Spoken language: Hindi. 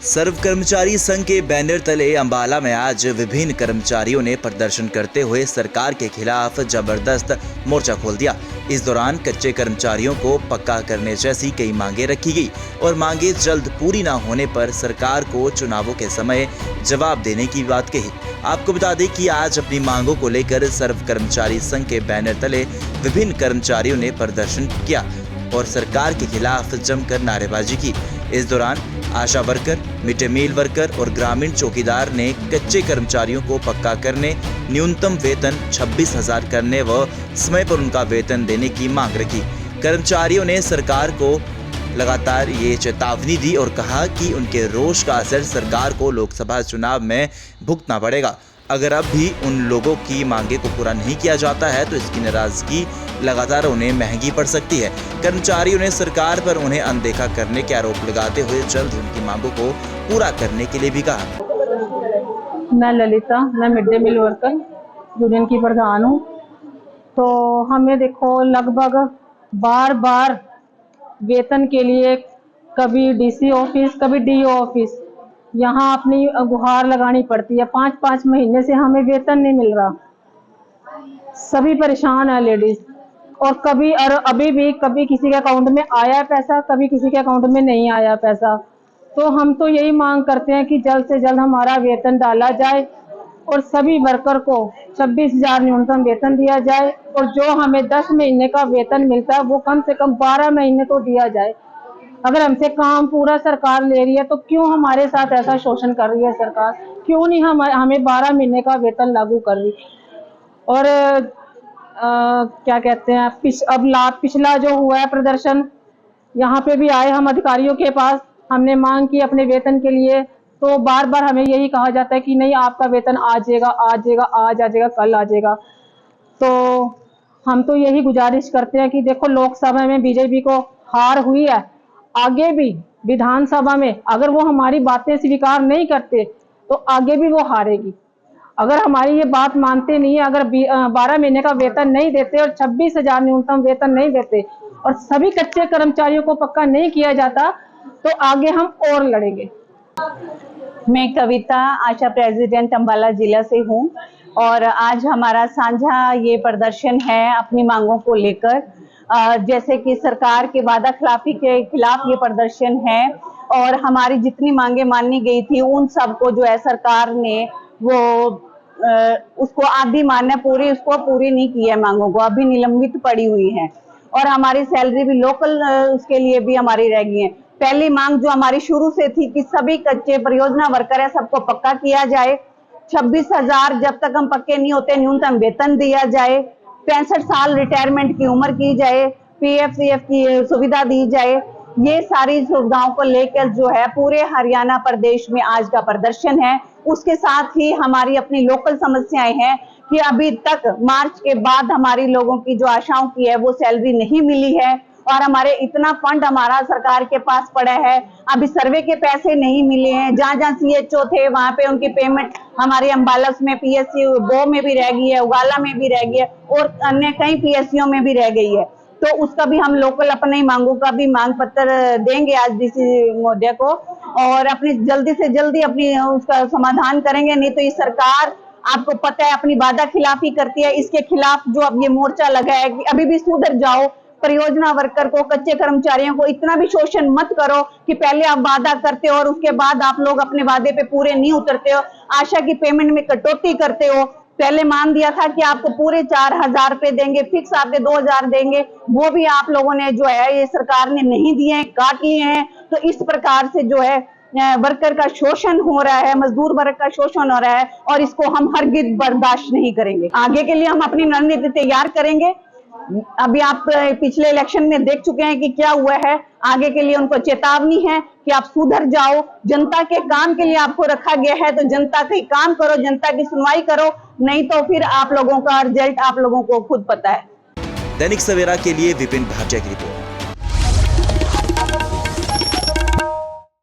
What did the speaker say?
सर्व कर्मचारी संघ के बैनर तले अंबाला में आज विभिन्न कर्मचारियों ने प्रदर्शन करते हुए सरकार के खिलाफ जबरदस्त मोर्चा खोल दिया। इस दौरान कच्चे कर्मचारियों को पक्का करने जैसी कई मांगे रखी गई और मांगे जल्द पूरी न होने पर सरकार को चुनावों के समय जवाब देने की बात कही। आपको बता दें कि आज अपनी मांगों को लेकर सर्व कर्मचारी संघ के बैनर तले विभिन्न कर्मचारियों ने प्रदर्शन किया और सरकार के खिलाफ जमकर नारेबाजी की। इस दौरान ASHA worker, mid day meal worker और ग्रामीण चौकीदार ने कच्चे कर्मचारियों को पक्का करने, न्यूनतम वेतन 26,000 करने व समय पर उनका वेतन देने की मांग रखी। कर्मचारियों ने सरकार को लगातार ये चेतावनी दी और कहा कि उनके रोष का असर सरकार को लोकसभा चुनाव में भुगतना पड़ेगा। अगर अब भी उन लोगों की मांगे को पूरा नहीं किया जाता है तो इसकी नाराजगी लगातार उन्हें महंगी पड़ सकती है। कर्मचारियों ने सरकार पर उन्हें अनदेखा करने के आरोप लगाते हुए जल्द ही उनकी मांगों को पूरा करने के लिए भी कहा। मैं ललिता, मैं mid day meal worker union की प्रधान हूँ। तो हमें देखो लगभग बार बार वेतन के लिए कभी डीसी ऑफिस, कभी डीओ ऑफिस यहाँ अपनी गुहार लगानी पड़ती है। 5-5 महीने से हमें वेतन नहीं मिल रहा। सभी परेशान है लेडीज। और कभी और अभी भी कभी किसी के अकाउंट में आया पैसा, कभी किसी के अकाउंट में नहीं आया पैसा। तो हम तो यही मांग करते हैं कि जल्द से जल्द हमारा वेतन डाला जाए और सभी वर्कर को 26,000 न्यूनतम वेतन दिया जाए और जो हमें 10 महीने का वेतन मिलता है वो कम से कम 12 महीने तो दिया जाए। अगर हमसे काम पूरा सरकार ले रही है तो क्यों हमारे साथ ऐसा शोषण कर रही है सरकार? क्यों नहीं हमें 12 महीने का वेतन लागू कर रही? और क्या कहते हैं, पिछला जो हुआ है प्रदर्शन, यहाँ पे भी आए हम अधिकारियों के पास, हमने मांग की अपने वेतन के लिए। तो बार बार हमें यही कहा जाता है कि नहीं आपका वेतन आ जाएगा, आज आ जाएगा, कल आ जाएगा। तो हम तो यही गुजारिश करते हैं कि देखो लोकसभा में बीजेपी को हार हुई है, आगे भी विधानसभा में अगर वो हमारी बातें स्वीकार नहीं करते तो आगे भी वो हारेगी। अगर हमारी ये बात मानते नहीं है, अगर 12 महीने का वेतन नहीं देते और 26,000 न्यूनतम वेतन नहीं देते और सभी कच्चे कर्मचारियों को पक्का नहीं किया जाता तो आगे हम और लड़ेंगे। मैं कविता, आशा प्रेसिडेंट अंबाला जिला से हूँ और आज हमारा साझा ये प्रदर्शन है अपनी मांगों को लेकर। जैसे कि सरकार के वादा खिलाफी के खिलाफ ये प्रदर्शन है और हमारी जितनी मांगे मानी गई थी उन सबको जो है सरकार ने वो उसको आधी माने पूरी उसको पूरी नहीं की है, मांगों को अभी निलंबित पड़ी हुई है। और हमारी सैलरी भी लोकल उसके लिए भी हमारी रह गई है। पहली मांग जो हमारी शुरू से थी कि सभी कच्चे परियोजना वर्कर है सबको पक्का किया जाए, 26,000 जब तक हम पक्के नहीं होते न्यूनतम वेतन दिया जाए, 65 साल रिटायरमेंट की उम्र की जाए, पीएफ सीएफ की सुविधा दी जाए। ये सारी सुविधाओं को लेकर जो है पूरे हरियाणा प्रदेश में आज का प्रदर्शन है। उसके साथ ही हमारी अपनी लोकल समस्याएं हैं कि अभी तक मार्च के बाद हमारी लोगों की जो आशाओं की है वो सैलरी नहीं मिली है और हमारे इतना फंड हमारा सरकार के पास पड़ा है, अभी सर्वे के पैसे नहीं मिले हैं। जहाँ जहाँ सीएचओ थे वहां पे उनकी पेमेंट हमारे अंबाला में पीएससी बो में भी रह गई है, उगाला में भी रह गई है और अन्य कई पीएससीओ में भी रह गई है। तो उसका भी हम लोकल अपने मांगों का भी मांग पत्र देंगे आज डीसी महोदय को और अपनी जल्दी से जल्दी अपनी उसका समाधान करेंगे। नहीं तो ये सरकार आपको पता है अपनी वादा खिलाफी करती है, इसके खिलाफ जो अब ये मोर्चा लगा है कि अभी भी सुधर जाओ। परियोजना वर्कर को, कच्चे कर्मचारियों को इतना भी शोषण मत करो कि पहले आप वादा करते हो और उसके बाद आप लोग अपने वादे पे पूरे नहीं उतरते हो, आशा की पेमेंट में कटौती करते हो। पहले मान दिया था कि आपको पूरे 4,000 रुपए देंगे, फिक्स आपके 2,000 देंगे, वो भी आप लोगों ने जो है ये सरकार ने नहीं दिए हैं, काट लिए हैं। तो इस प्रकार से जो है वर्कर का शोषण हो रहा है, मजदूर वर्ग का शोषण हो रहा है और इसको हम हरगिज बर्दाश्त नहीं करेंगे। आगे के लिए हम अपनी रणनीति तैयार करेंगे। अभी आप पिछले इलेक्शन में देख चुके हैं कि क्या हुआ है। आगे के लिए उनको चेतावनी है कि आप सुधर जाओ, जनता के काम के लिए आपको रखा गया है तो जनता के काम करो, जनता की सुनवाई करो, नहीं तो फिर आप लोगों का रिजल्ट आप लोगों को खुद पता है। दैनिक सवेरा के लिए विपिन भाटिया की रिपोर्ट।